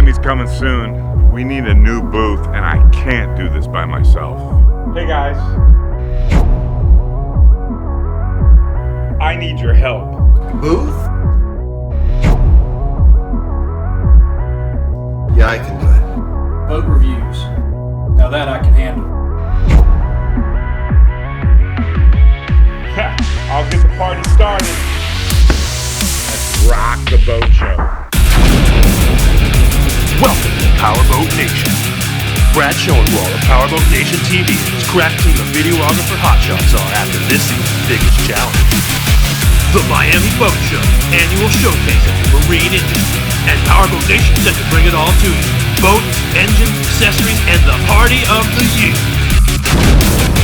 Miami's coming soon. We need a new booth, and I can't do this by myself. Hey guys. I need your help. Booth? Yeah, I can do it. Boat reviews. Now that I can handle. I'll get the party started. Let's rock the boat show. Welcome to Powerboat Nation. Brad Schoenwald of Powerboat Nation TV and his crack team of videographer hotshots are after this season's biggest challenge. The Miami Boat Show, annual showcase of the marine industry, and Powerboat Nation set to bring it all to you. Boats, engines, accessories, and the party of the year.